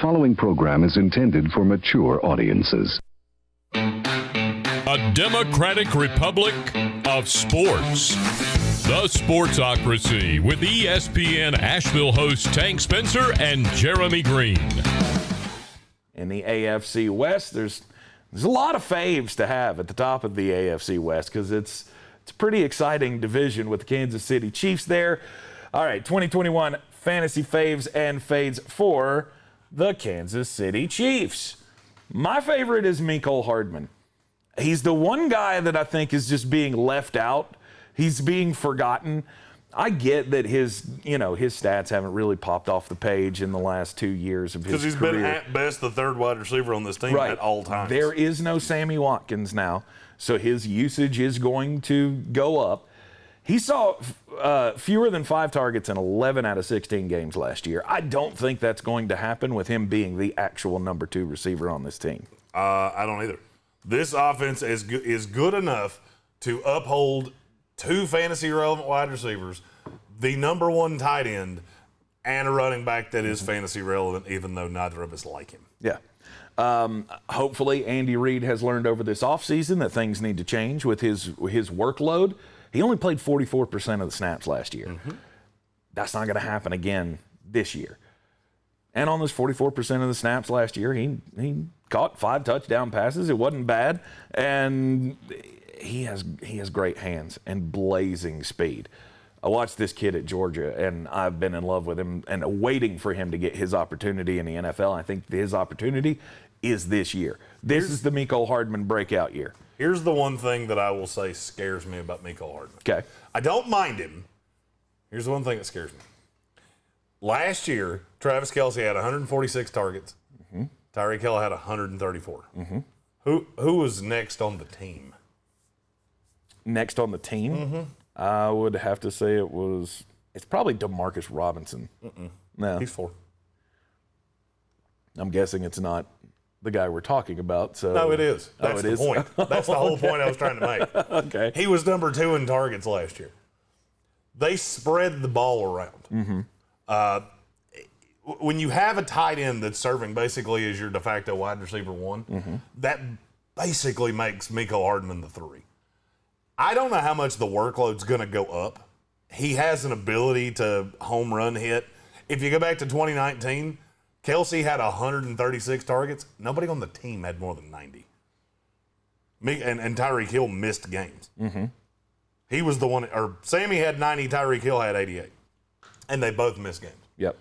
following program is intended for mature audiences. A democratic republic of sports. The Sportsocracy with ESPN Asheville hosts Tank Spencer and Jeremy Greene. In the AFC West, there's a lot of faves to have at the top of the AFC West because it's a pretty exciting division with the Kansas City Chiefs there. All right, 2021 fantasy faves and fades for the Kansas City Chiefs. My favorite is Mecole Hardman. He's the one guy that I think is just being left out. He's being forgotten. I get that his stats haven't really popped off the page in the last 2 years of his career. Because he's been at best the third wide receiver on this team at all times. There is no Sammy Watkins now, so his usage is going to go up. He saw fewer than 5 targets in 11 out of 16 games last year. I don't think that's going to happen with him being the actual number 2 receiver on this team. I don't either. This offense is good enough to uphold 2 fantasy-relevant wide receivers, the number 1 tight end, and a running back that is fantasy-relevant, even though neither of us like him. Yeah. Hopefully, Andy Reid has learned over this offseason that things need to change with his workload. He only played 44% of the snaps last year. That's not going to happen again this year. And on those 44% of the snaps last year, he caught 5 touchdown passes. It wasn't bad. And he has great hands and blazing speed. I watched this kid at Georgia, and I've been in love with him and waiting for him to get his opportunity in the NFL. I think his opportunity is this year. This is the Mecole Hardman breakout year. Here's the one thing that I will say scares me about Mecole Hardman. Okay. I don't mind him. Here's the one thing that scares me. Last year, Travis Kelsey had 146 targets. Tyreek Hill had 134. Who was next on the team? Next on the team? I would have to say it's probably Demarcus Robinson. No. He's 4. I'm guessing it's not the guy we're talking about. So. No, it is. That's the point. That's the whole point I was trying to make. Okay. He was number 2 in targets last year. They spread the ball around. When you have a tight end that's serving basically as your de facto wide receiver 1, that basically makes Mecole Hardman the 3. I don't know how much the workload's going to go up. He has an ability to home run hit. If you go back to 2019, Kelsey had 136 targets. Nobody on the team had more than 90. And Tyreek Hill missed games. He was the one, or Sammy had 90, Tyreek Hill had 88. And they both missed games. Yep.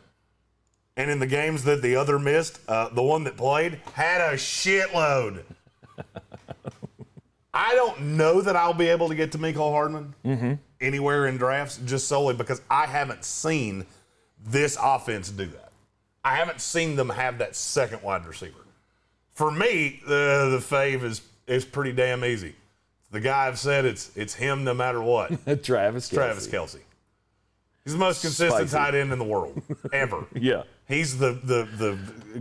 And in the games that the other missed, the one that played had a shitload. I don't know that I'll be able to get to Mecole Hardman anywhere in drafts just solely because I haven't seen this offense do that. I haven't seen them have that second wide receiver. For me, the fave is pretty damn easy. The guy I've said it's him no matter what. Travis Kelce. He's the most consistent tight end in the world ever. Yeah. He's the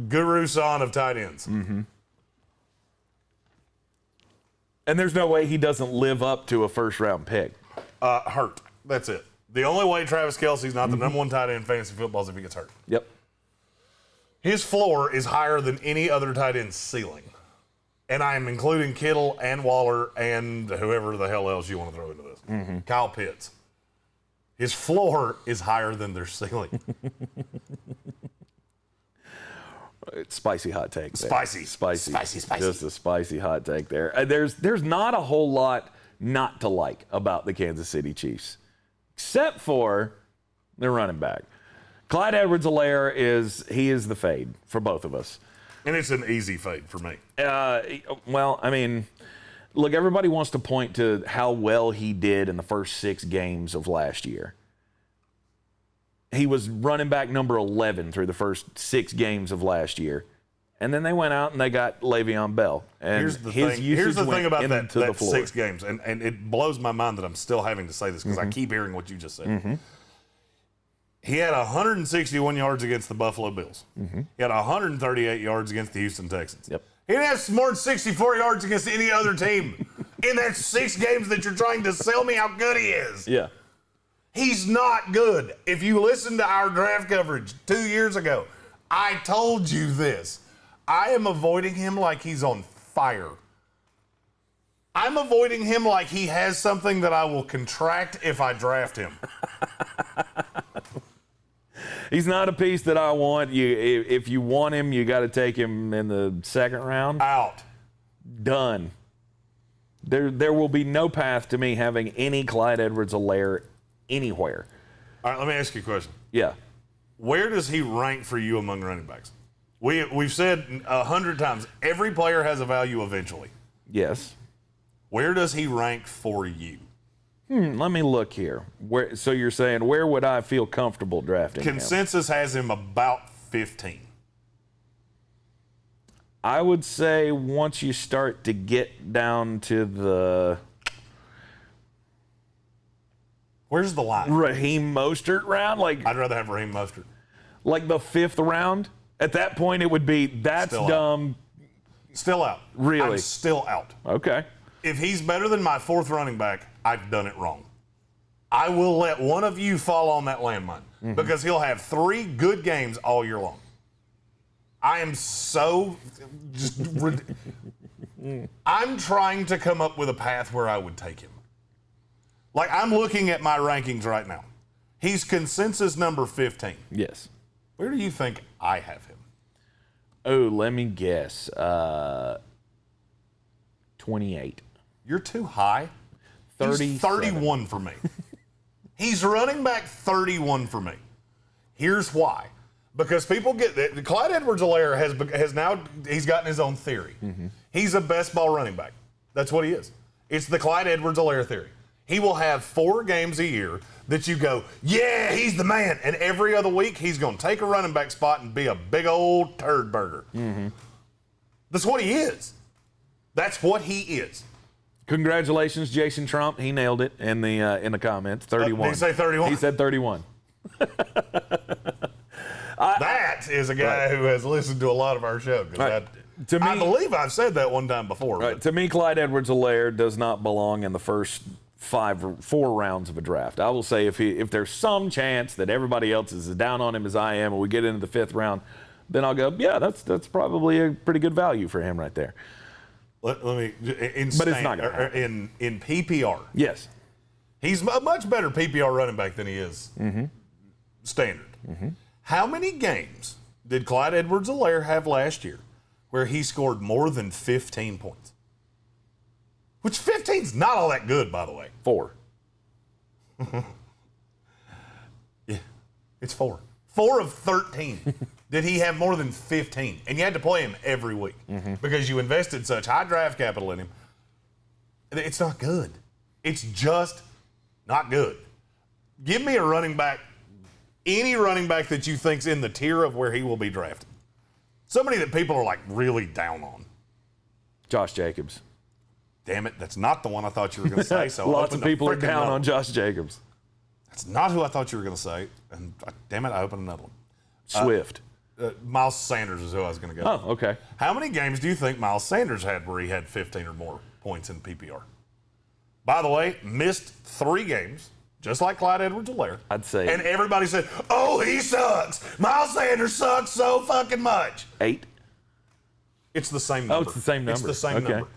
guru son of tight ends. And there's no way he doesn't live up to a first-round pick. Hurt. That's it. The only way Travis Kelce's not the number 1 tight end in fantasy football is if he gets hurt. Yep. His floor is higher than any other tight end's ceiling. And I am including Kittle and Waller and whoever the hell else you want to throw into this. Kyle Pitts. His floor is higher than their ceiling. Spicy hot take. Spicy. Just a spicy hot take there. There's not a whole lot not to like about the Kansas City Chiefs, except for their running back. Clyde Edwards-Helaire is the fade for both of us. And it's an easy fade for me. Well, I mean, look, everybody wants to point to how well he did in the first 6 games of last year. He was running back number 11 through the first 6 games of last year. And then they went out and they got Le'Veon Bell. And here's the thing about that 6 games, and it blows my mind that I'm still having to say this because I keep hearing what you just said. He had 161 yards against the Buffalo Bills. He had 138 yards against the Houston Texans. Yep. He didn't have more than 64 yards against any other team in that 6 games that you're trying to sell me how good he is. Yeah. He's not good. If you listen to our draft coverage 2 years ago, I told you this. I am avoiding him like he's on fire. I'm avoiding him like he has something that I will contract if I draft him. He's not a piece that I want. If you want him, you got to take him in the second round. Out. Done. There will be no path to me having any Clyde Edwards-Helaire anywhere. All right, let me ask you a question. Yeah. Where does he rank for you among running backs? We've said 100 times, every player has a value eventually. Yes. Where does he rank for you? Let me look here. So you're saying, where would I feel comfortable drafting him? Consensus has him about 15. I would say once you start to get down to the... Where's the line? Raheem Mostert round? I'd rather have Raheem Mostert. Like the 5th round? At that point, it would be, that's Still dumb. Still out. Really? I'm still out. Okay. If he's better than my 4th running back, I've done it wrong. I will let one of you fall on that landmine because he'll have 3 good games all year long. I am so just. I'm trying to come up with a path where I would take him. I'm looking at my rankings right now. He's consensus number 15. Yes. Where do you think I have him? Oh, let me guess. 28. You're too high. 30. 31 for me. He's running back 31 for me. Here's why. Because people get that. Clyde Edwards-Helaire has now, he's gotten his own theory. He's a best ball running back. That's what he is. It's the Clyde Edwards-Helaire theory. He will have 4 games a year that you go, yeah, he's the man. And every other week, he's going to take a running back spot and be a big old turd burger. That's what he is. That's what he is. Congratulations, Jason Trump. He nailed it in the comments. 31. Did he say 31? He said 31. That is a guy who has listened to a lot of our show. Right. To me, I believe I've said that one time before. Right, to me, Clyde Edwards-Helaire does not belong in the first 4 rounds of a draft. I will say if there's some chance that everybody else is as down on him as I am and we get into the 5th round, then I'll go, yeah, that's probably a pretty good value for him right there. Let me, but it's not going to happen. In PPR. Yes. He's a much better PPR running back than he is standard. How many games did Clyde Edwards-Helaire have last year where he scored more than 15 points? Which 15's not all that good, by the way. 4. Yeah, it's 4. 4 of 13 did he have more than 15. And you had to play him every week because you invested such high draft capital in him. It's not good. It's just not good. Give me a running back, any running back that you think's in the tier of where he will be drafted. Somebody that people are really down on. Josh Jacobs. Damn it, that's not the one I thought you were going to say. So lots of people are down on Josh Jacobs. That's not who I thought you were going to say. And damn it, I opened another one. Swift. Miles Sanders is who I was going to go. Oh, okay. How many games do you think Miles Sanders had where he had 15 or more points in PPR? By the way, missed 3 games, just like Clyde Edwards-Helaire. I'd say. And everybody said, oh, he sucks. Miles Sanders sucks so fucking much. 8? It's the same number. Oh, it's the same number. It's the same number.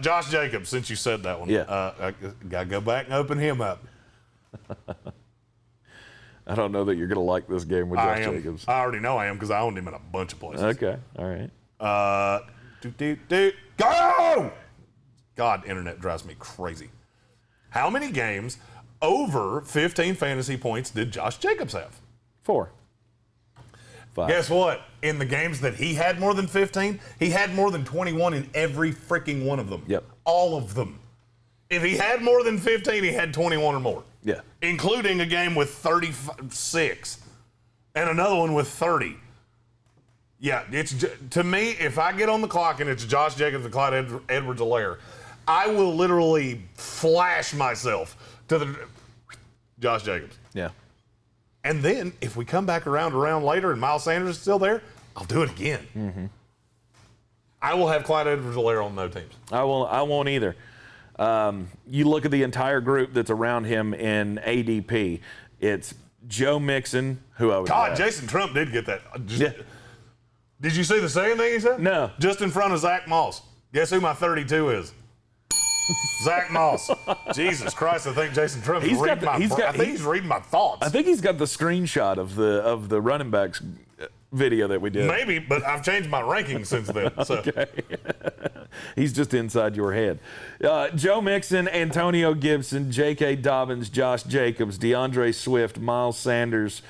Josh Jacobs, since you said that one, I got to go back and open him up. I don't know that you're going to like this game with Josh Jacobs. I already know I am because I owned him in a bunch of places. Okay, all right. Go! God, internet drives me crazy. How many games over 15 fantasy points did Josh Jacobs have? 4. 5. Guess what? In the games that he had more than 15, he had more than 21 in every freaking one of them. Yep. All of them. If he had more than 15, he had 21 or more. Yeah. Including a game with 36 and another one with 30. Yeah, it's to me, if I get on the clock and it's Josh Jacobs and Clyde Edwards-Helaire, I will literally flash myself to the Josh Jacobs. Yeah. And then if we come back around later and Miles Sanders is still there, I'll do it again. I will have Clyde Edwards-Helaire on no teams. I won't either. You look at the entire group that's around him in ADP. It's Joe Mixon, who I would God, draft. Jason Trump did get that. Yeah. Did you see the second thing he said? No. Just in front of Zach Moss. Guess who my 32 is? Zach Moss. Jesus Christ, I think Jason Trump is reading he's reading my thoughts. I think he's got the screenshot of the running backs video that we did. Maybe, but I've changed my rankings since then. So. Okay. He's just inside your head. Joe Mixon, Antonio Gibson, J.K. Dobbins, Josh Jacobs, DeAndre Swift, Miles Sanders.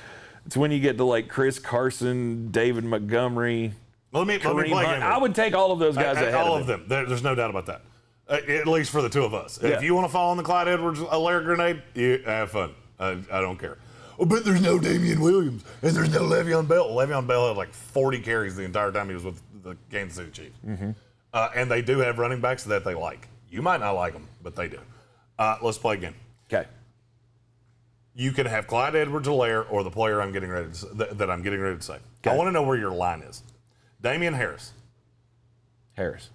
It's when you get to like Chris Carson, David Montgomery. Let me play again. I would take all of those guys ahead all of them. There's no doubt about that. At least for the two of us. Yeah. If you want to fall on the Clyde Edwards-Helaire grenade, you have fun. I don't care. Oh, but there's no Damian Williams and there's no Le'Veon Bell. Le'Veon Bell had like 40 carries the entire time he was with the Kansas City Chiefs. Mm-hmm. And they do have running backs that they like. You might not like them, but they do. Let's play again. Okay. You can have Clyde Edwards-Helaire or the player I'm getting ready to that I'm getting ready to say. Okay. I want to know where your line is. Damian Harris.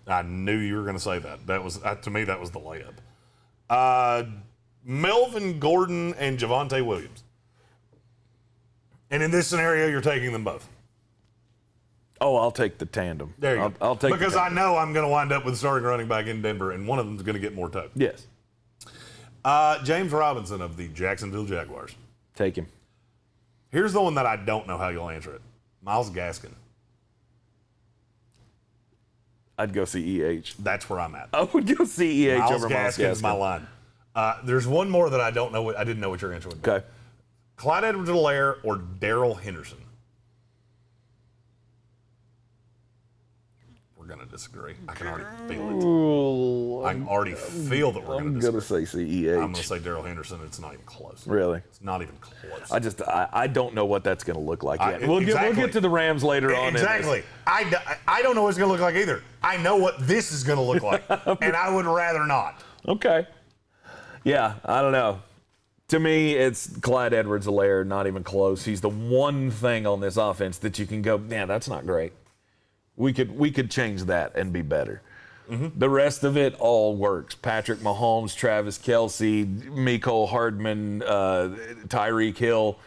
I knew you were going to say that. That was to me that was the layup. Melvin Gordon and Javonte Williams. And in this scenario, you're taking them both. Oh, I'll take the tandem. There you go. I'll take because I know I'm going to wind up with starting running back in Denver, and one of them is going to get more touch. Yes. James Robinson of the Jacksonville Jaguars. Take him. Here's the one that I don't know how you'll answer it. Myles Gaskin. I'd go see EH. That's where I'm at. I would go see EH over Myles Gaskin. Is my line. There's one more that I don't know. I didn't know what your answer would be. Okay. Clyde Edwards-Helaire or Darrell Henderson? We're going to disagree. I can already feel it. I can already feel that we're going to disagree. I'm going to say CEH. I'm going to say Darrell Henderson. It's not even close. Really? It's not even close. I don't know what that's going to look like yet. We'll get to the Rams later on. Exactly. I don't know what it's going to look like either. I know what this is going to look like, and I would rather not. Okay. Yeah, I don't know. To me, it's Clyde Edwards-Helaire, not even close. He's the one thing on this offense that you can go, yeah, that's not great. We could change that and be better. Mm-hmm. The rest of it all works. Patrick Mahomes, Travis Kelsey, Mecole Hardman, Tyreek Hill.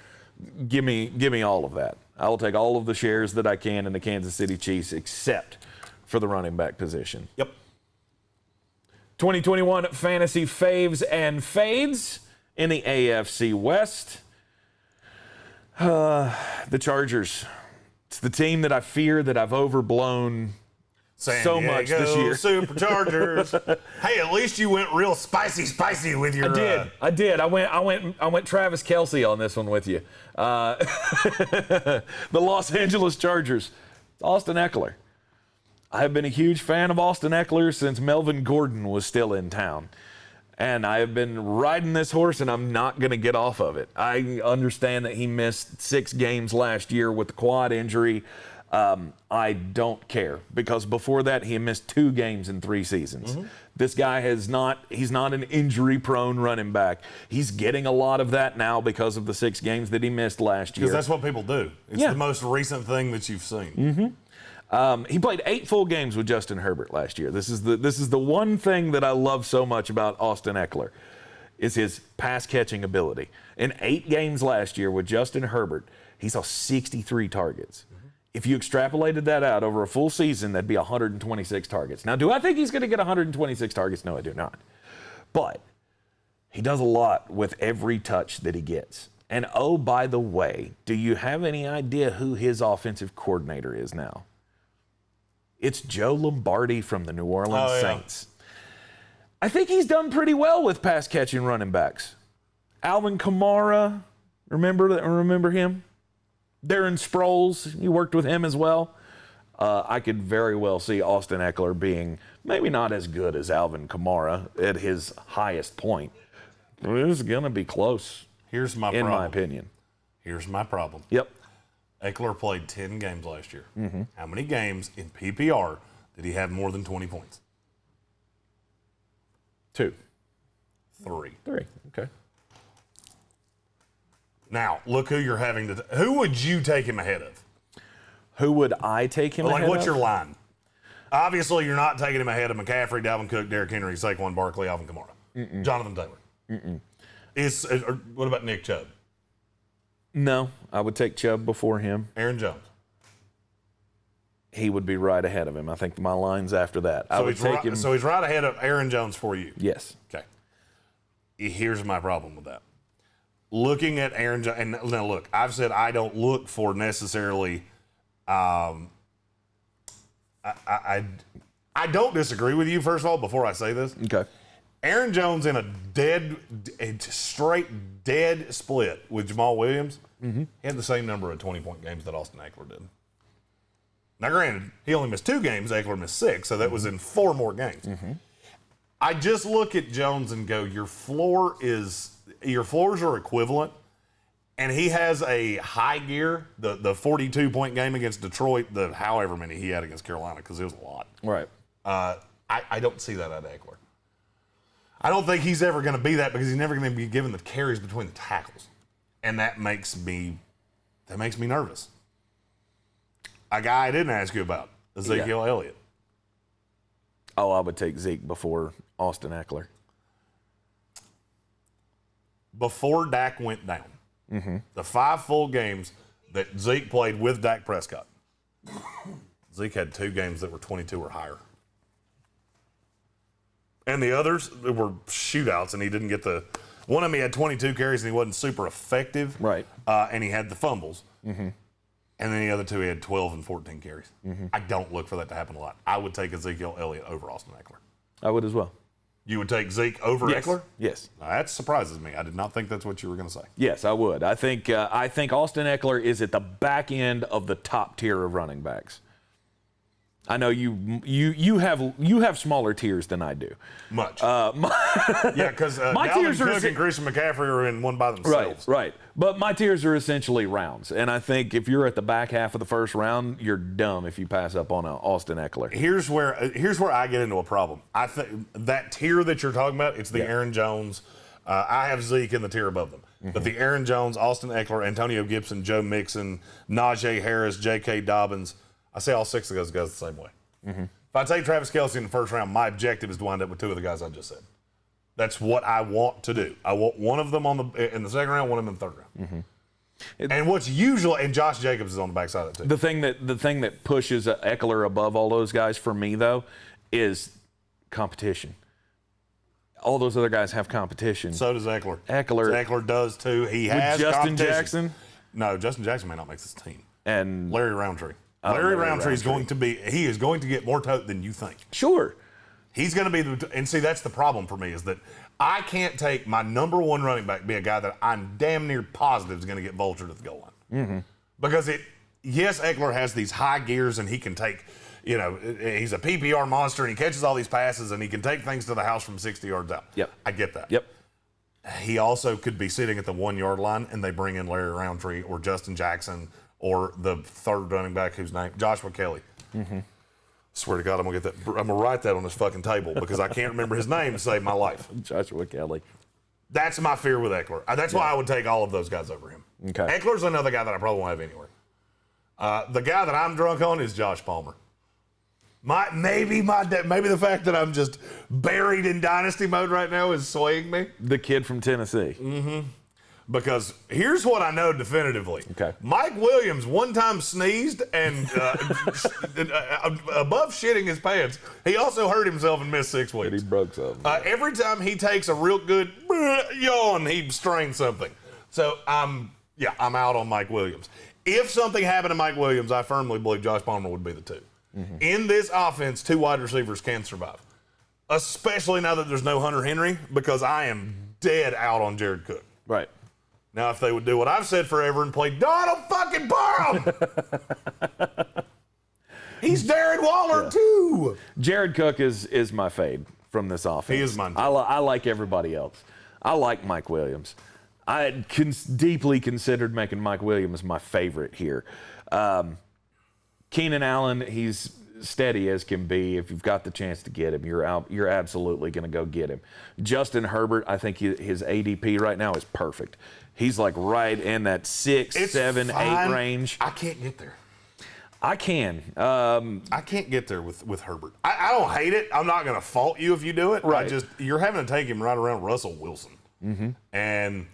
Give me all of that. I will take all of the shares that I can in the Kansas City Chiefs except for the running back position. Yep. 2021 Fantasy Faves and Fades in the AFC West. The Chargers. It's the team that I fear that I've overblown so much this year. Superchargers. Hey, at least you went real spicy with your. I did. I went Travis Kelsey on this one with you. The Los Angeles Chargers. Austin Eckler. I have been a huge fan of Austin Eckler since Melvin Gordon was still in town. And I have been riding this horse, and I'm not going to get off of it. I understand that he missed 6 games last year with the quad injury. I don't care, because before that, he missed 2 games in 3 seasons. Mm-hmm. This guy he's not an injury-prone running back. He's getting a lot of that now because of the 6 games that he missed last year. Because that's what people do. It's the most recent thing that you've seen. Mm-hmm. He played 8 full games with Justin Herbert last year. This is the one thing that I love so much about Austin Eckler is his pass-catching ability. In 8 games last year with Justin Herbert, he saw 63 targets. Mm-hmm. If you extrapolated that out over a full season, that'd be 126 targets. Now, do I think he's going to get 126 targets? No, I do not. But he does a lot with every touch that he gets. And, oh, by the way, do you have any idea who his offensive coordinator is now? It's Joe Lombardi from the New Orleans Saints. I think he's done pretty well with pass-catching running backs. Alvin Kamara, remember him? Darren Sproles, you worked with him as well. I could very well see Austin Eckler being maybe not as good as Alvin Kamara at his highest point. But it's going to be close. Here's my problem. In my opinion. Here's my problem. Yep. Eckler played 10 games last year. Mm-hmm. How many games in PPR did he have more than 20 points? 2. 3. Okay. Now, look who you're having to – who would you take him ahead of? Who would I take him ahead of? What's your line? Obviously, you're not taking him ahead of McCaffrey, Dalvin Cook, Derrick Henry, Saquon Barkley, Alvin Kamara. Mm-mm. Jonathan Taylor. Mm-mm. What about Nick Chubb? No, I would take Chubb before him. Aaron Jones. He would be right ahead of him. I think my line's after that. I would take him. So he's right ahead of Aaron Jones for you. Yes. Okay. Here's my problem with that. Looking at Aaron Jones, and now look, I've said I don't look for necessarily. I don't disagree with you. First of all, before I say this, Okay. Aaron Jones in a straight dead split with Jamal Williams, he had the same number of 20-point games that Austin Eckler did. Now, granted, he only missed 2 games. Eckler missed 6, so that was in 4 more games. I just look at Jones and go, your floors are equivalent, and he has a high gear, the 42-point game against Detroit, the however many he had against Carolina, because it was a lot. Right. I don't see that out of Eckler. I don't think he's ever going to be that because he's never going to be given the carries between the tackles, and that makes me nervous. A guy I didn't ask you about, Ezekiel Elliott. Oh, I would take Zeke before Austin Eckler. Before Dak went down, the 5 full games that Zeke played with Dak Prescott, Zeke had 2 games that were 22 or higher. And the others were shootouts, and he didn't get the – one of them he had 22 carries, and he wasn't super effective. Right. And he had the fumbles. And then the other 2, he had 12 and 14 carries. I don't look for that to happen a lot. I would take Ezekiel Elliott over Austin Eckler. I would as well. You would take Zeke over Eckler? Yes. Now, that surprises me. I did not think that's what you were going to say. Yes, I would. I think Austin Eckler is at the back end of the top tier of running backs. I know you have smaller tiers than I do. Much. Yeah, because my Dalvin tiers Cook and Christian McCaffrey are in one by themselves. Right. But my tiers are essentially rounds, and I think if you're at the back half of the first round, you're dumb if you pass up on Austin Eckler. Here's where I get into a problem. I think that tier that you're talking about, it's the Aaron Jones. I have Zeke in the tier above them. But the Aaron Jones, Austin Eckler, Antonio Gibson, Joe Mixon, Najee Harris, J.K. Dobbins, I say all 6 of those guys the same way. If I take Travis Kelce in the first round, my objective is to wind up with 2 of the guys I just said. That's what I want to do. I want one of them in the second round, one of them in the third round. And what's usual, and Josh Jacobs is on the backside of that too. The thing that pushes Eckler above all those guys for me though is competition. All those other guys have competition. So does Eckler. Eckler does too. He has Justin competition. Jackson. No, Justin Jackson may not make this team. And Larry Roundtree. Larry Roundtree is going to get more tote than you think. Sure. He's going to be and see, that's the problem for me is that I can't take my number 1 running back be a guy that I'm damn near positive is going to get vultured at the goal line. Because yes, Eckler has these high gears and he can take, he's a PPR monster and he catches all these passes and he can take things to the house from 60 yards out. Yep. I get that. Yep. He also could be sitting at the 1-yard line and they bring in Larry Roundtree or Justin Jackson or the third running back whose name, Joshua Kelly. Swear to God, I'm gonna write that on this fucking table because I can't remember his name to save my life. Joshua Kelly. That's my fear with Eckler. That's why I would take all of those guys over him. Okay. Eckler's another guy that I probably won't have anywhere. The guy that I'm drunk on is Josh Palmer. Maybe the fact that I'm just buried in dynasty mode right now is swaying me. The kid from Tennessee. Because here's what I know definitively. Okay. Mike Williams one time sneezed and above shitting his pants, he also hurt himself and missed 6 weeks. And he broke something. Every time he takes a real good yawn, he strains something. So I'm out on Mike Williams. If something happened to Mike Williams, I firmly believe Josh Palmer would be the 2. In this offense, 2 wide receivers can survive. Especially now that there's no Hunter Henry, because I am dead out on Jared Cook. Right. Now, if they would do what I've said forever and play Donald fucking Parham, he's Darren Waller too. Jared Cook is my fade from this offense. He is mine too. I like everybody else. I like Mike Williams. I had deeply considered making Mike Williams my favorite here. Keenan Allen, he's steady as can be. If you've got the chance to get him, you're absolutely going to go get him. Justin Herbert, I think his ADP right now is perfect. He's like right in that 6, 7, 8 range. I can't get there. I can. I can't get there with Herbert. I don't hate it. I'm not going to fault you if you do it. Right. You're having to take him right around Russell Wilson. And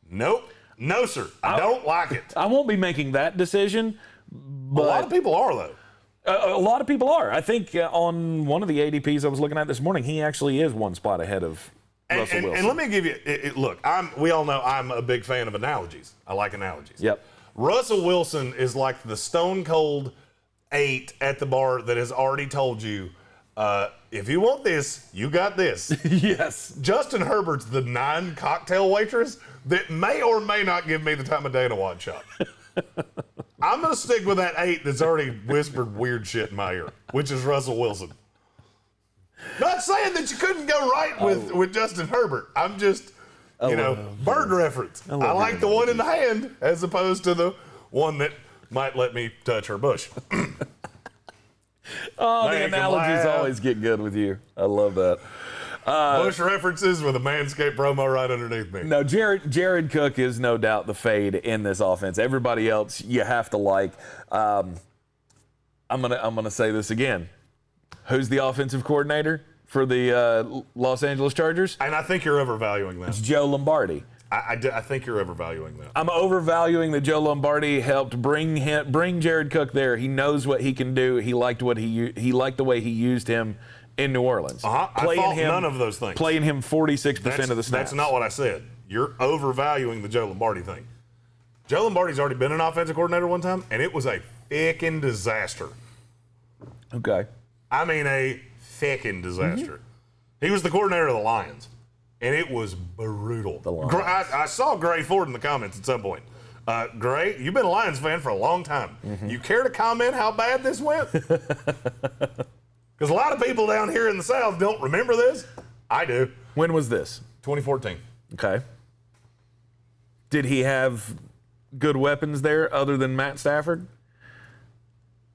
nope. No, sir. I don't like it. I won't be making that decision. But A lot of people are, though. A lot of people are. I think on one of the ADPs I was looking at this morning, he actually is one spot ahead of Russell Wilson. And let me give you look. We all know I'm a big fan of analogies. I like analogies. Yep. Russell Wilson is like the stone cold 8 at the bar that has already told you, if you want this, you got this. Yes. Justin Herbert's the 9 cocktail waitress that may or may not give me the time of day in a one shot. I'm going to stick with that 8 that's already whispered weird shit in my ear, which is Russell Wilson. Not saying that you couldn't go right with Justin Herbert. I'm just, bird reference. I like the one in the hand as opposed to the one that might let me touch her bush. The analogies always get good with you. I love that. Bush references with a Manscaped promo right underneath me. No, Jared Cook is no doubt the fade in this offense. Everybody else you have to like. I'm gonna say this again. Who's the offensive coordinator for the Los Angeles Chargers? And I think you're overvaluing that. It's Joe Lombardi. I think you're overvaluing that. I'm overvaluing that Joe Lombardi helped bring Jared Cook there. He knows what he can do. He liked the way he used him in New Orleans. I thought none of those things. Playing him 46% of the snaps. That's not what I said. You're overvaluing the Joe Lombardi thing. Joe Lombardi's already been an offensive coordinator one time, and it was a fickin' disaster. Okay. I mean, a fickin' disaster. He was the coordinator of the Lions, and it was brutal. I saw Gray Ford in the comments at some point. Gray, you've been a Lions fan for a long time. You care to comment how bad this went? Because a lot of people down here in the South don't remember this. I do. When was this? 2014. Okay. Did he have good weapons there other than Matt Stafford?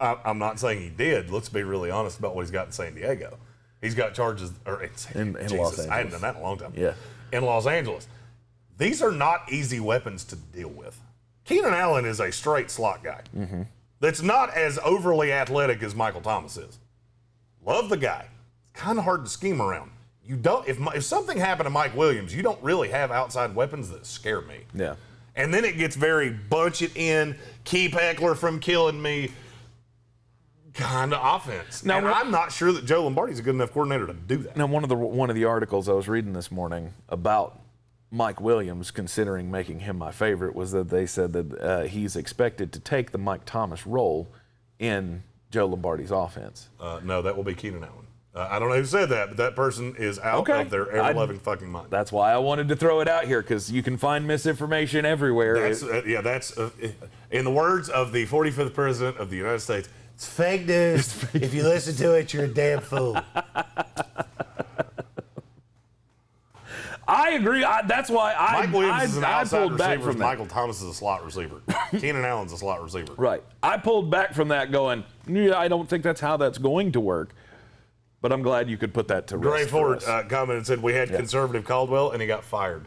I'm not saying he did. Let's be really honest about what he's got in San Diego. He's got charges in Los Angeles. I haven't done that in a long time. Yeah. In Los Angeles. These are not easy weapons to deal with. Keenan Allen is a straight slot guy. That's not as overly athletic as Michael Thomas is. Love the guy. It's kind of hard to scheme around. You don't. If something happened to Mike Williams, you don't really have outside weapons that scare me. Yeah. And then it gets very bunch it in, keep Eckler from killing me kind of offense. Now, and I'm not sure that Joe Lombardi's a good enough coordinator to do that. Now, one of the articles I was reading this morning about Mike Williams, considering making him my favorite, was that they said that he's expected to take the Mike Thomas role in Joe Lombardi's offense. No, that will be Keenan Allen. I don't know who said that, but that person is out of their ever-loving fucking mind. That's why I wanted to throw it out here, because you can find misinformation everywhere. That's in the words of the 45th President of the United States, it's fake news. If you listen to it, you're a damn fool. I agree. That's why Mike Williams is an outside receiver. From Michael Thomas is a slot receiver. Keenan Allen's a slot receiver. Right. I pulled back from that going, I don't think that's how that's going to work. But I'm glad you could put that to rest. Gray Ford commented and said, we had conservative Caldwell, and he got fired.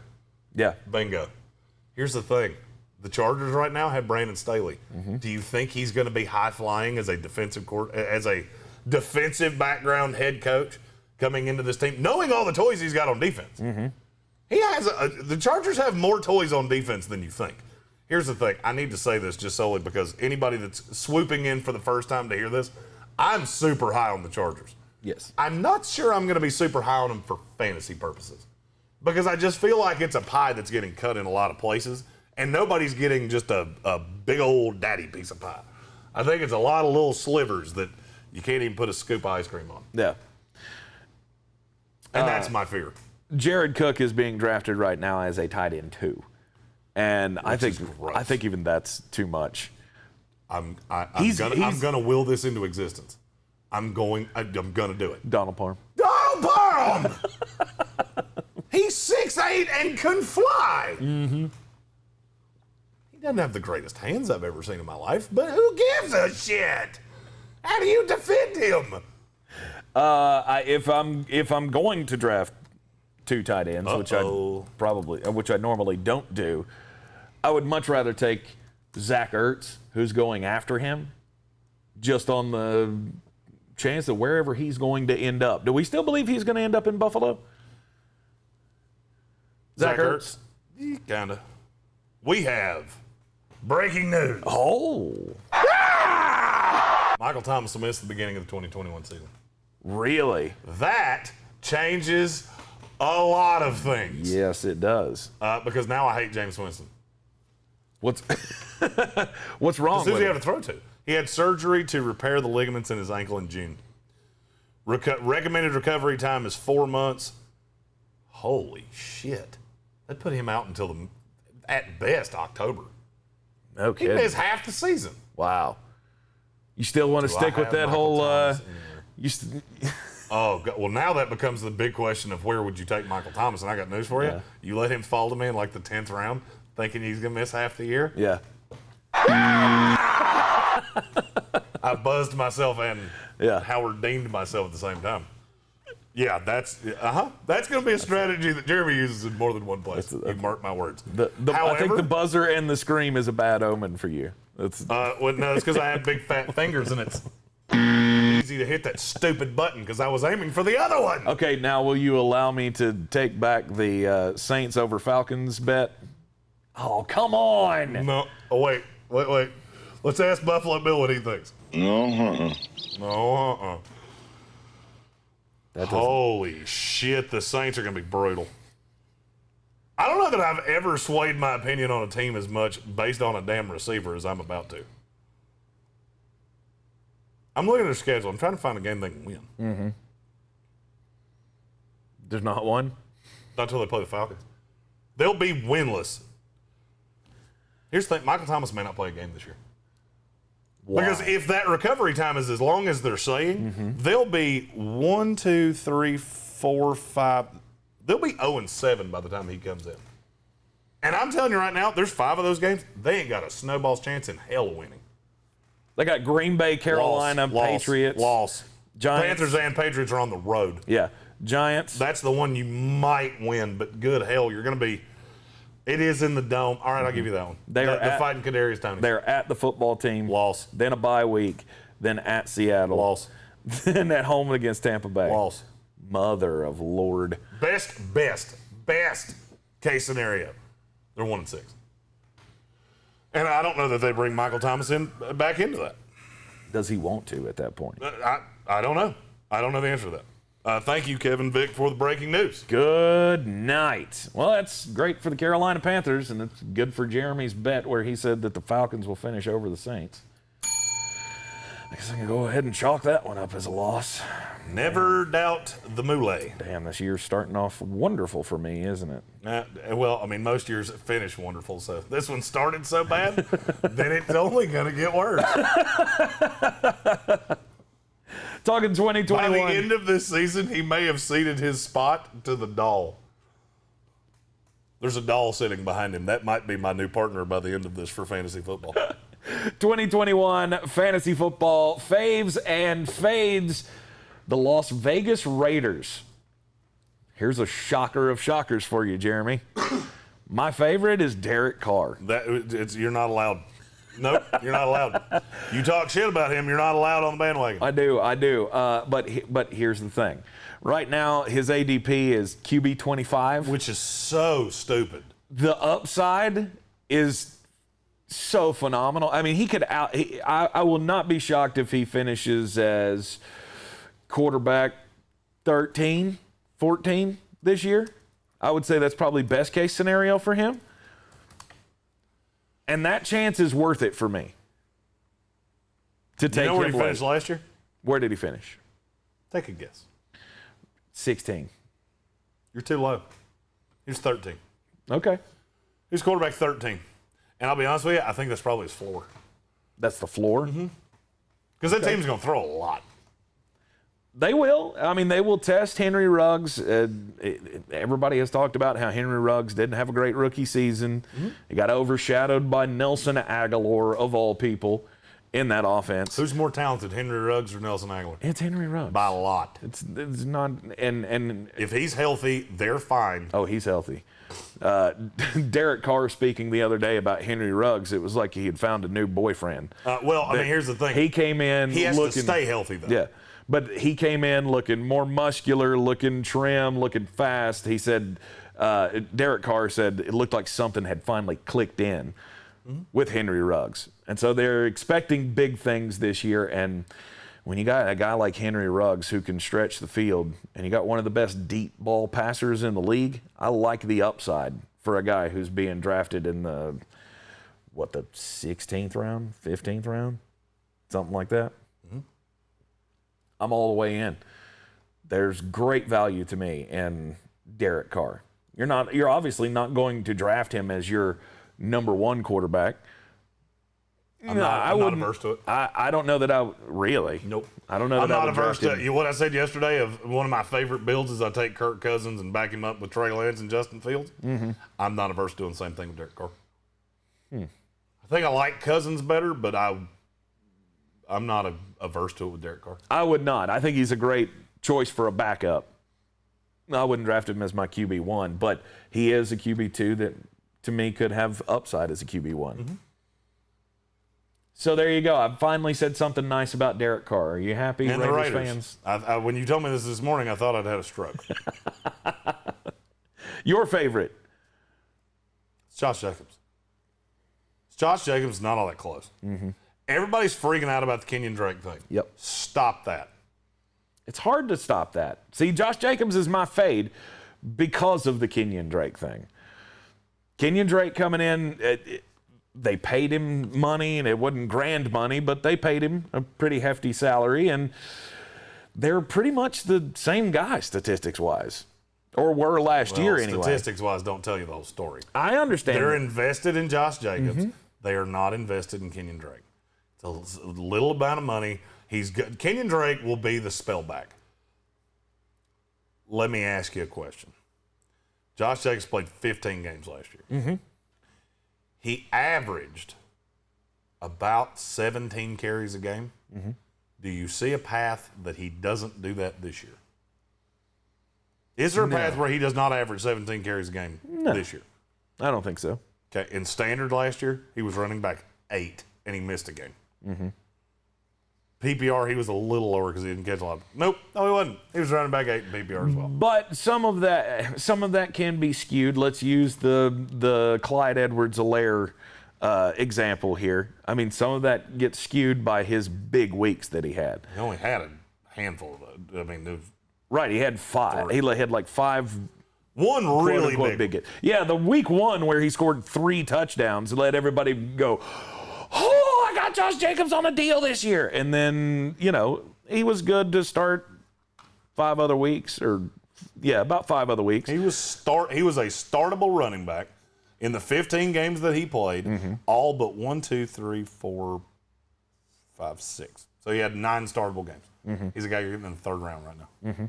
Yeah. Bingo. Here's the thing. The Chargers right now have Brandon Staley. Do you think he's going to be high-flying as a defensive background head coach coming into this team, knowing all the toys he's got on defense? He has the Chargers have more toys on defense than you think. Here's the thing. I need to say this just solely because anybody that's swooping in for the first time to hear this, I'm super high on the Chargers. Yes. I'm not sure I'm going to be super high on them for fantasy purposes because I just feel like it's a pie that's getting cut in a lot of places, and nobody's getting just a big old daddy piece of pie. I think it's a lot of little slivers that you can't even put a scoop of ice cream on. Yeah. And that's my fear. Jared Cook is being drafted right now as a tight end 2. And I think even that's too much. I'm gonna will this into existence. I'm gonna do it. Donald Parham. Donald Parham! He's 6'8" and can fly. He doesn't have the greatest hands I've ever seen in my life, but who gives a shit? How do you defend him? If I'm going to draft 2 tight ends, which I normally don't do, I would much rather take Zach Ertz, who's going after him, just on the chance of wherever he's going to end up. Do we still believe he's going to end up in Buffalo? Zach Ertz? Kinda. we have breaking news. Oh. Michael Thomas will miss the beginning of the 2021 season. Really? That changes a lot of things. Yes, it does. Because now I hate James Winston. What's wrong Who's with he him? have to throw to? He had surgery to repair the ligaments in his ankle in June. Recommended recovery time is 4 months. Holy shit. That put him out until, at best, October. No He kidding. missed half the season. Wow. You still want to Do I stick with have that Michael whole Thomas in there? Oh, God. Well, now that becomes the big question of where would you take Michael Thomas? And I got news for you. Yeah. You let him fall to me in like the 10th round, thinking he's going to miss half the year. yeah. I buzzed myself and Yeah. Howard deemed myself at the same time. Yeah, that's going to be a strategy that Jeremy uses in more than one place. You mark my words. I think the buzzer and the scream is a bad omen for you. It's well, no, it's because I have big fat fingers and it's easy to hit that stupid button because I was aiming for the other one. okay. Now, will you allow me to take back the Saints over Falcons bet? Oh, come on! No, oh, wait. Let's ask Buffalo Bill what he thinks. No, Holy shit, the Saints are going to be brutal. I don't know that I've ever swayed my opinion on a team as much based on a damn receiver as I'm about to. I'm looking at their schedule. I'm trying to find a game they can win. Mm-hmm. There's not one? Not until they play the Falcons. They'll be winless. Here's the thing. Michael Thomas may not play a game this year. Why? Because if that recovery time is as long as they're saying, they'll be 1, 2, 3, 4, 5. They'll be 0-7 by the time he comes in. And I'm telling you right now, there's 5 of those games. They ain't got a snowball's chance in hell of winning. They got Green Bay, Carolina, Patriots. Loss. Giants. Panthers and Patriots are on the road. Yeah. Giants. That's the one you might win, but good hell, you're going to be. It is in the dome. All right, I'll give you that one. The fighting Kadarius Toney. They're at the football team. Loss. Then a bye week. Then at Seattle. Loss. Then at home against Tampa Bay. Loss. Mother of Lord. Best case scenario. They're 1-6. And I don't know that they bring Michael Thomas back into that. Does he want to at that point? I don't know. I don't know the answer to that. Thank you, Kevin Vick, for the breaking news. Good night. Well, that's great for the Carolina Panthers, and it's good for Jeremy's bet where he said that the Falcons will finish over the Saints. I guess I can go ahead and chalk that one up as a loss. Never doubt the Moulet. Damn, this year's starting off wonderful for me, isn't it? Well, I mean, most years finish wonderful, so this one started so bad, then it's only going to get worse. Talking 2021. By the end of this season, he may have ceded his spot to the doll. There's a doll sitting behind him. That might be my new partner by the end of this for fantasy football. 2021 fantasy football faves and fades. The Las Vegas Raiders. Here's a shocker of shockers for you, Jeremy. My favorite is Derrick Carr. You're not allowed. Nope, you're not allowed. You talk shit about him, you're not allowed on the bandwagon. I do. But here's the thing. Right now, his ADP is QB 25. Which is so stupid. The upside is so phenomenal. I mean, I will not be shocked if he finishes as quarterback 13, 14 this year. I would say that's probably best case scenario for him. And that chance is worth it for me. To take him where he finished last year? Where did he finish? Take a guess. 16. You're too low. He was 13. Okay. He was quarterback 13. And I'll be honest with you, I think that's probably his floor. That's the floor? Mm-hmm. Because that team's going to throw a lot. They will. I mean, they will test Henry Ruggs. Everybody has talked about how Henry Ruggs didn't have a great rookie season. Mm-hmm. He got overshadowed by Nelson Aguilar, of all people, in that offense. Who's more talented, Henry Ruggs or Nelson Aguilar? It's Henry Ruggs. By a lot. It's not. And if he's healthy, they're fine. Oh, he's healthy. Derrick Carr speaking the other day about Henry Ruggs, it was like he had found a new boyfriend. I mean, here's the thing. He came in He has looking, to stay healthy, though. Yeah. But he came in looking more muscular, looking trim, looking fast. He said Derek Carr said it looked like something had finally clicked in with Henry Ruggs. And so they're expecting big things this year. And when you got a guy like Henry Ruggs who can stretch the field, and you got one of the best deep ball passers in the league, I like the upside for a guy who's being drafted in the 16th round, 15th round, something like that. I'm all the way in. There's great value to me in Derek Carr. You're obviously not going to draft him as your number one quarterback. I'm not averse to it. I don't know that I really. Nope. I don't know I'm that not I would averse draft to him. it. What I said yesterday of one of my favorite builds is I take Kirk Cousins and back him up with Trey Lance and Justin Fields. I'm not averse to doing the same thing with Derek Carr. I think I like Cousins better, but I'm not averse to it with Derek Carr. I would not. I think he's a great choice for a backup. I wouldn't draft him as my QB1, but he is a QB2 that, to me, could have upside as a QB1. So there you go. I've finally said something nice about Derek Carr. Are you happy, And Raiders the Raiders fans? I, when you told me this morning, I thought I'd had a stroke. Your favorite? It's Josh Jacobs. Josh Jacobs is not all that close. Everybody's freaking out about the Kenyon Drake thing. Yep. Stop that. It's hard to stop that. See, Josh Jacobs is my fade because of the Kenyon Drake thing. Kenyon Drake coming in, they paid him money, and it wasn't grand money, but they paid him a pretty hefty salary, and they're pretty much the same guy statistics-wise, or were last year anyway. Statistics-wise, don't tell you the whole story. I understand. They're invested in Josh Jacobs. They are not invested in Kenyon Drake. It's a little amount of money. He's good. Kenyon Drake will be the spellback. Let me ask you a question. Josh Jacobs played 15 games last year. He averaged about 17 carries a game. Do you see a path that he doesn't do that this year? Is there a path where he does not average 17 carries a game this year? I don't think so. Okay. In standard last year, he was running back 8, and he missed a game. PPR, he was a little lower because he didn't catch a lot. Nope, no, he wasn't. He was running back 8 in PPR as well. But some of that can be skewed. Let's use the Clyde Edwards-Helaire example here. I mean, some of that gets skewed by his big weeks that he had. He only had a handful of it. I mean, there was Right, he had 5. He had like 5. one really big. Yeah, the week 1 where he scored 3 touchdowns and let everybody go, oh, I got Josh Jacobs on a deal this year. And then, he was good to start 5 other weeks, about 5 other weeks. He was a startable running back in the 15 games that he played, all but 1, 2, 3, 4, 5, 6. So he had 9 startable games. He's a guy you're getting in the 3rd round right now.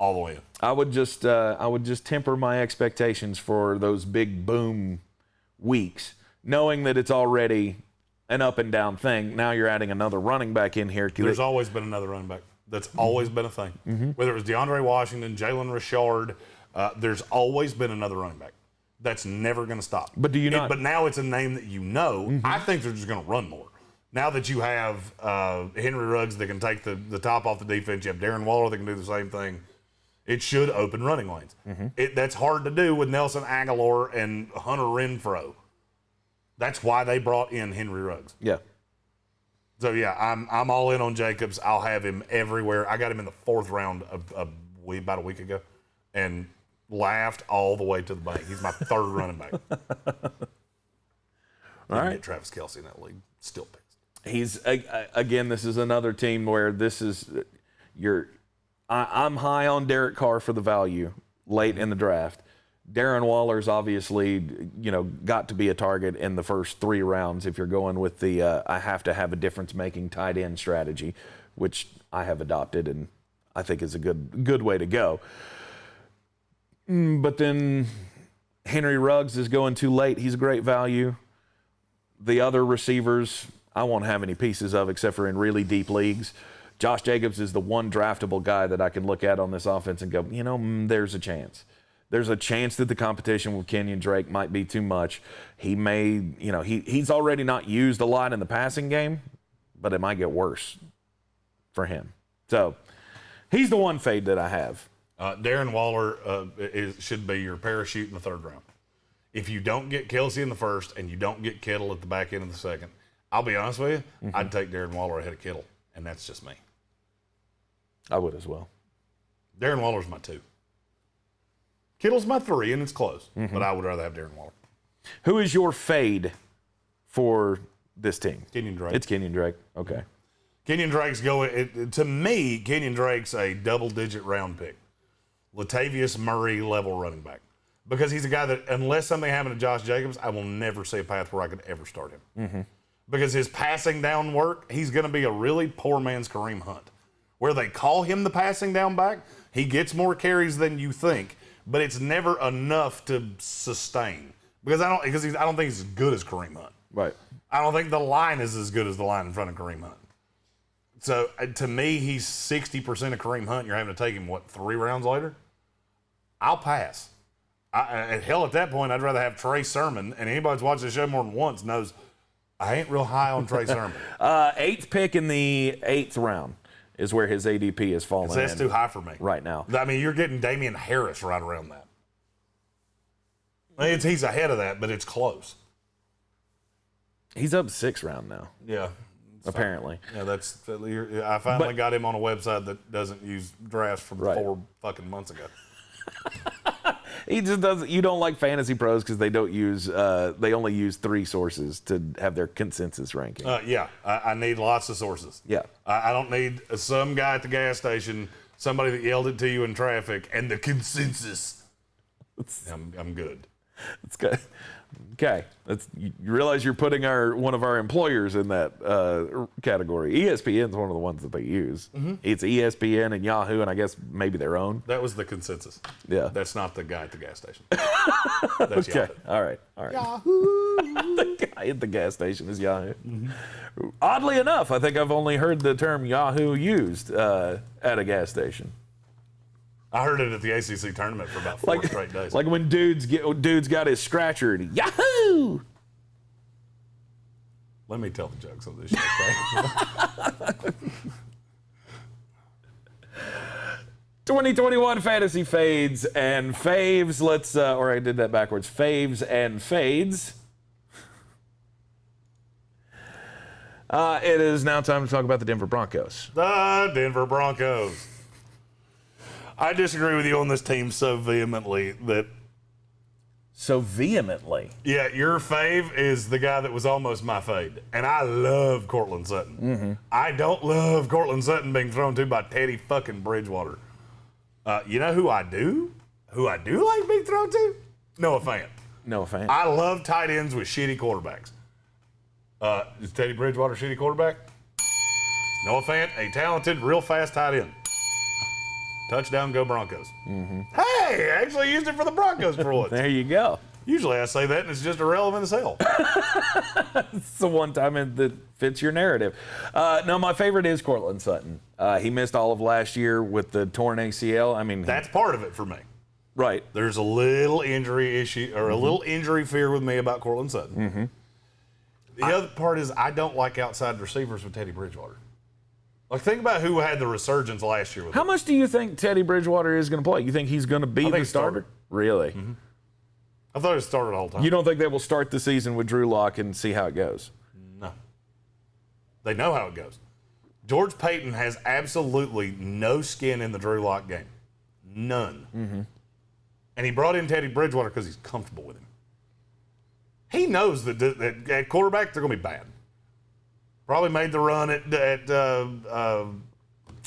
All the way in. I would just temper my expectations for those big boom weeks, knowing that it's already an up and down thing. Now you're adding another running back in here. There's always been another running back. That's always been a thing. Whether it was DeAndre Washington, Jalen Richard, there's always been another running back. That's never going to stop. But do you not? But now it's a name that you know. I think they're just going to run more. Now that you have Henry Ruggs that can take the top off the defense, you have Darren Waller that can do the same thing. It should open running lanes. That's hard to do with Nelson Aguilar and Hunter Renfroe. That's why they brought in Henry Ruggs. Yeah. So yeah, I'm all in on Jacobs. I'll have him everywhere. I got him in the 4th round about a week ago, and laughed all the way to the bank. He's my 3rd running back. All right, get Travis Kelsey in that league. Still pissed. He's again. This is another team where this is I'm high on Derek Carr for the value late in the draft. Darren Waller's obviously, got to be a target in the first 3 rounds if you're going with the I have to have a difference-making tight end strategy, which I have adopted and I think is a good way to go. But then Henry Ruggs is going too late. He's a great value. The other receivers, I won't have any pieces of except for in really deep leagues. Josh Jacobs is the one draftable guy that I can look at on this offense and go, there's a chance. There's a chance that the competition with Kenyon Drake might be too much. He may, he's already not used a lot in the passing game, but it might get worse for him. So he's the one fade that I have. Darren Waller should be your parachute in the third round. If you don't get Kelsey in the first and you don't get Kittle at the back end of the second, I'll be honest with you, I'd take Darren Waller ahead of Kittle, and that's just me. I would as well. Darren Waller's my 2. Kittle's my 3, and it's close, but I would rather have Darren Waller. Who is your fade for this team? Kenyon Drake. It's Kenyon Drake. Okay. Kenyon Drake's going, to me, Kenyon Drake's a double-digit round pick. Latavius Murray level running back. Because he's a guy that, unless something happened to Josh Jacobs, I will never see a path where I could ever start him. Because his passing down work, he's going to be a really poor man's Kareem Hunt. Where they call him the passing down back, he gets more carries than you think, but it's never enough to sustain. Because I don't think he's as good as Kareem Hunt. Right. I don't think the line is as good as the line in front of Kareem Hunt. So, to me, he's 60% of Kareem Hunt. You're having to take him, 3 rounds later? I'll pass. Hell, at that point, I'd rather have Trey Sermon, and anybody who's watched the show more than once knows I ain't real high on Trey Sermon. 8th pick in the 8th round is where his ADP is falling. That's too high for me right now. I mean, you're getting Damian Harris right around that. He's ahead of that, but it's close. He's up 6th round now. Yeah. Apparently. Yeah, I finally got him on a website that doesn't use drafts from 4 fucking months ago. He just doesn't. You don't like Fantasy Pros because they don't use. They only use 3 sources to have their consensus ranking. I need lots of sources. Yeah. I don't need some guy at the gas station, somebody that yelled it to you in traffic, and the consensus. I'm good. It's good. Okay, you realize you're putting one of our employers in that category. ESPN's one of the ones that they use. It's ESPN and Yahoo, and I guess maybe their own. That was the consensus. Yeah, that's not the guy at the gas station. That's okay. Yahoo. All right. Yahoo. The guy at the gas station is Yahoo. Oddly enough, I think I've only heard the term Yahoo used at a gas station. I heard it at the ACC tournament for about 4 straight days. Like when dude's got his scratcher and Yahoo! Let me tell the jokes on this show, okay? 2021 Fantasy Fades and Faves. Or I did that backwards. Faves and Fades. It is now time to talk about the Denver Broncos. The Denver Broncos. I disagree with you on this team so vehemently that. So vehemently? Yeah, your fave is the guy that was almost my fade. And I love Cortland Sutton. I don't love Cortland Sutton being thrown to by Teddy fucking Bridgewater. You know who I do? Who I do like being thrown to? Noah Fant. Noah Fant. I love tight ends with shitty quarterbacks. Is Teddy Bridgewater a shitty quarterback? Noah Fant, a talented, real fast tight end. Touchdown, go Broncos. Hey, I actually used it for the Broncos for once. There you go. Usually I say that and it's just irrelevant as hell. It's the one time that fits your narrative. No, my favorite is Cortland Sutton. He missed all of last year with the torn ACL. I mean, that's part of it for me. Right. There's a little injury issue or a little injury fear with me about Cortland Sutton. The other part is I don't like outside receivers with Teddy Bridgewater. Like, think about who had the resurgence last year with How him. much do you think Teddy Bridgewater is going to play? You think he's going to be the starter? Really? I thought he started the whole time. You don't think they will start the season with Drew Lock and see how it goes? No. They know how it goes. George Payton has absolutely no skin in the Drew Lock game. None. And he brought in Teddy Bridgewater because he's comfortable with him. He knows that at quarterback, they're going to be bad. Probably made the run at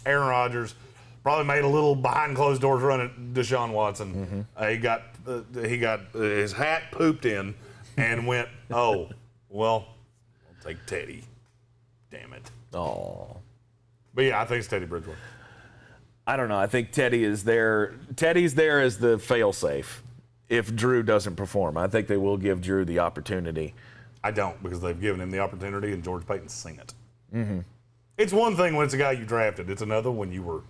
Aaron Rodgers. Probably made a little behind closed doors run at Deshaun Watson. He got his hat pooped in and went, oh, well, I'll take Teddy. Damn it. Oh. But yeah, I think it's Teddy Bridgewater. I don't know. I think Teddy is there. Teddy's there as the fail-safe if Drew doesn't perform. I think they will give Drew the opportunity. I don't, because they've given him the opportunity and George Payton's seen it. It's one thing when it's a guy you drafted. It's another when you were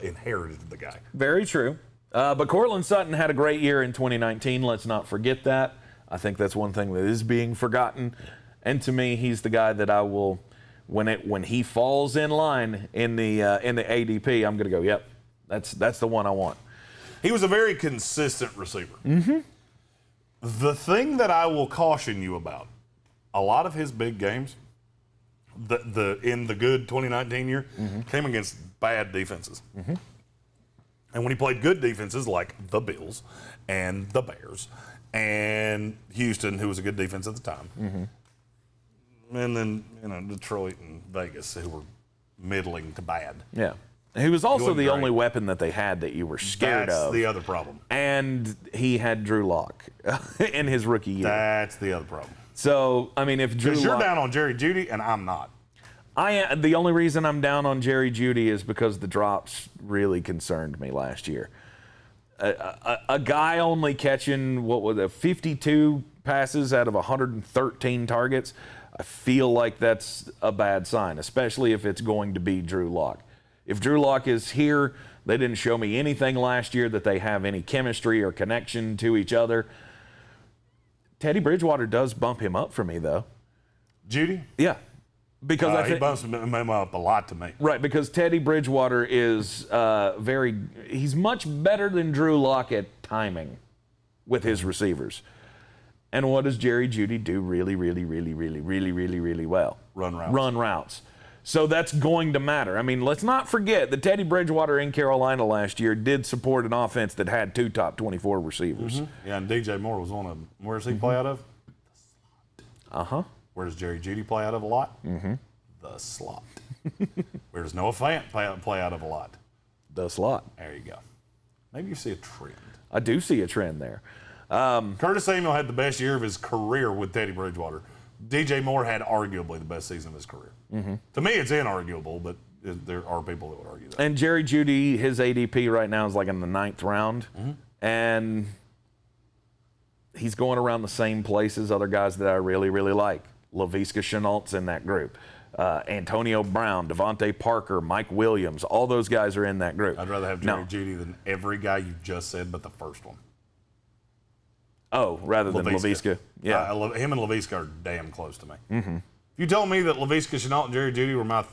inherited the guy. Very true. But Cortland Sutton had a great year in 2019. Let's not forget that. I think that's one thing that is being forgotten. And to me, he's the guy that I will, when he falls in line in the ADP, I'm going to go, yep, that's the one I want. He was a very consistent receiver. Mm-hmm. The thing that I will caution you about, a lot of his big games, in the good 2019 year, came against bad defenses. Mm-hmm. And when he played good defenses like the Bills and the Bears and Houston, who was a good defense at the time, and then Detroit and Vegas, who were middling to bad. Yeah. He was also the only weapon that they had that you were scared of. That's the other problem. And he had Drew Lock in his rookie year. That's the other problem. So, I mean, if Drew Lock... Because you're down on Jerry Jeudy, and I'm not. The only reason I'm down on Jerry Jeudy is because the drops really concerned me last year. A guy only catching, 52 passes out of 113 targets, I feel like that's a bad sign, especially if it's going to be Drew Lock. If Drew Lock is here, they didn't show me anything last year that they have any chemistry or connection to each other. Teddy Bridgewater does bump him up for me, though. Jeudy? Yeah. Because I think he bumps him up a lot to me. Right, because Teddy Bridgewater is he's much better than Drew Lock at timing with his receivers. And what does Jerry Jeudy do really, really, really, really, really, really, really well? Run routes. So that's going to matter. I mean, let's not forget that Teddy Bridgewater in Carolina last year did support an offense that had 2 top 24 receivers. Yeah, and DJ Moore was one of them. Where does he play out of? Uh-huh. Where does Jerry Jeudy play out of a lot? The slot. Where does Noah Fant play out of a lot? The slot. There you go. Maybe you see a trend. I do see a trend there. Curtis Samuel had the best year of his career with Teddy Bridgewater. DJ Moore had arguably the best season of his career. To me, it's inarguable, but there are people that would argue that. And Jerry Jeudy, his ADP right now is like in the 9th round. And he's going around the same place as other guys that I really, really like. Laviska Shenault's in that group. Antonio Brown, Devontae Parker, Mike Williams, all those guys are in that group. I'd rather have Jerry Jeudy than every guy you just said but the first one. Oh, rather than Laviska. Yeah. Him and Laviska are damn close to me. If you told me that Laviska Shenault and Jerry Jeudy were my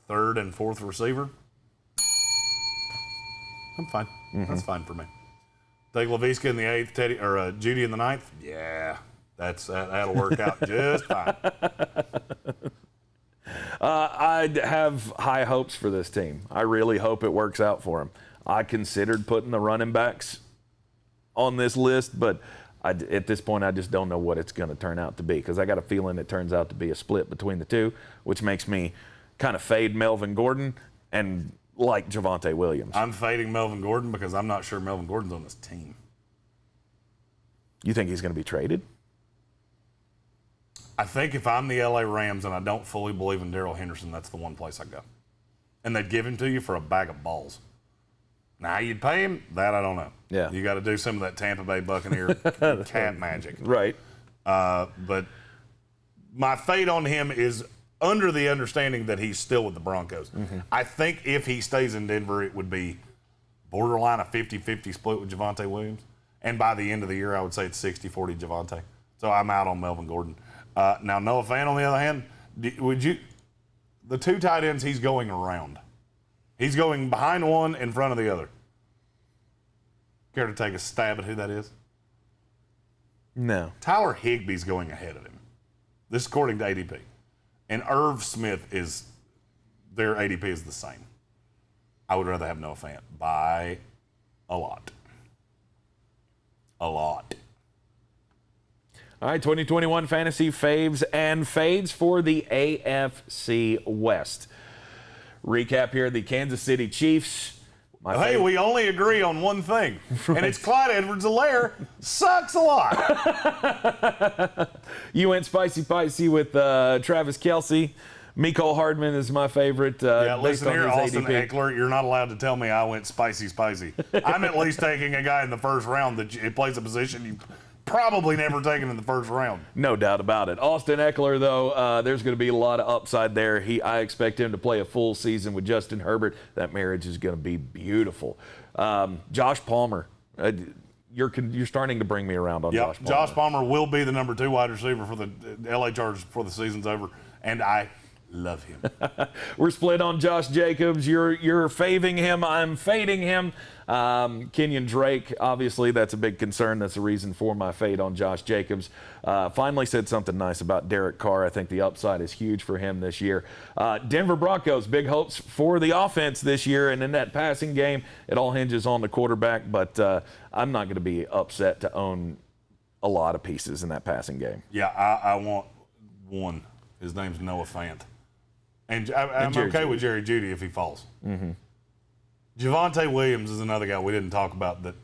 3rd and 4th receiver, I'm fine. That's fine for me. Take Laviska in the 8th, Jeudy in the 9th. Yeah, that'll work out just fine. I have high hopes for this team. I really hope it works out for them. I considered putting the running backs on this list, but at this point, I just don't know what it's going to turn out to be because I got a feeling it turns out to be a split between the two, which makes me kind of fade Melvin Gordon and like Javonte Williams. I'm fading Melvin Gordon because I'm not sure Melvin Gordon's on this team. You think he's going to be traded? I think if I'm the LA Rams and I don't fully believe in Darrell Henderson, that's the one place I go. And they'd give him to you for a bag of balls. Now, you'd pay him? That I don't know. Yeah. You got to do some of that Tampa Bay Buccaneer cat magic. Right. But my fate on him is under the understanding that he's still with the Broncos. I think if he stays in Denver, it would be borderline a 50-50 split with Javonte Williams. And by the end of the year, I would say it's 60-40 Javonte. So I'm out on Melvin Gordon. Now, Noah Fant, on the other hand, the 2 tight ends he's going around. He's going behind one, in front of the other. Care to take a stab at who that is? No. Tyler Higbee's going ahead of him. This is according to ADP. And Irv Smith their ADP is the same. I would rather have Noah Fant by a lot. A lot. All right, 2021 Fantasy Faves and Fades for the AFC West. Recap here, the Kansas City Chiefs. We only agree on one thing, right. And it's Clyde Edwards-Helaire sucks a lot. You went spicy with Travis Kelsey. Miko Hardman is my favorite. Listen here, Austin ADP. Eckler, you're not allowed to tell me I went spicy. I'm at least taking a guy in the first round that plays a position you probably never taken in the first round. No doubt about it. Austin Eckler, though, there's going to be a lot of upside there. I expect him to play a full season with Justin Herbert. That marriage is going to be beautiful. Josh Palmer, you're starting to bring me around on Josh Palmer. Josh Palmer will be the number 2 wide receiver for the LA Chargers before the season's over. And Love him. We're split on Josh Jacobs. You're faving him. I'm fading him. Kenyon Drake, obviously, that's a big concern. That's the reason for my fade on Josh Jacobs. Finally said something nice about Derrick Carr. I think the upside is huge for him this year. Denver Broncos, big hopes for the offense this year. And in that passing game, it all hinges on the quarterback. But I'm not going to be upset to own a lot of pieces in that passing game. Yeah, I want one. His name's Noah Fant. And I'm okay with Jerry Jeudy if he falls. Mm-hmm. Javonte Williams is another guy we didn't talk about that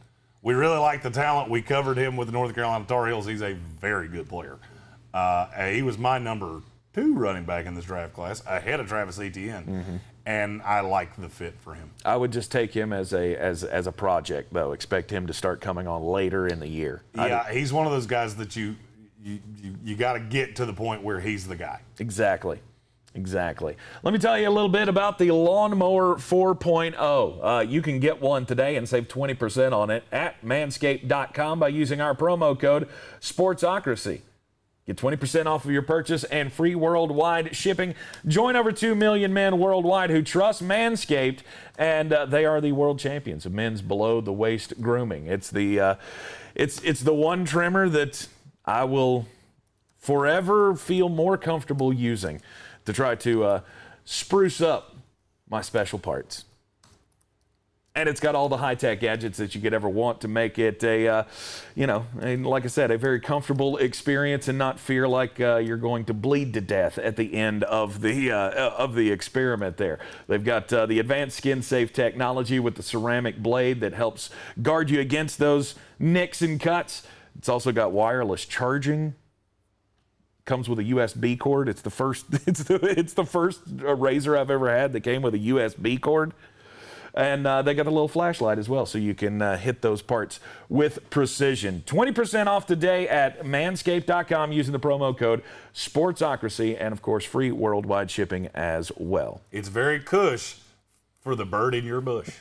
we really like the talent. We covered him with the North Carolina Tar Heels. He's a very good player. He was my number 2 running back in this draft class, ahead of Travis Etienne. Mm-hmm. And I like the fit for him. I would just take him as a project, though. Expect him to start coming on later in the year. Yeah, he's one of those guys that you got to get to the point where he's the guy. Exactly. Let me tell you a little bit about the Lawnmower 4.0. You can get one today and save 20% on it at manscaped.com by using our promo code SPORTSOCRACY. Get 20% off of your purchase and free worldwide shipping. Join over 2 million men worldwide who trust Manscaped, and they are the world champions of men's below-the-waist grooming. It's the one trimmer that I will forever feel more comfortable using to try to spruce up my special parts. And it's got all the high-tech gadgets that you could ever want to make it and like I said, a very comfortable experience and not fear like you're going to bleed to death at the end of the experiment there. They've got the advanced skin-safe technology with the ceramic blade that helps guard you against those nicks and cuts. It's also got wireless charging. Comes with a USB cord. It's the first razor I've ever had that came with a USB cord. And they got a little flashlight as well, so you can hit those parts with precision. 20% off today at manscaped.com using the promo code SPORTSOCRACY, and, of course, free worldwide shipping as well. It's very cush for the bird in your bush.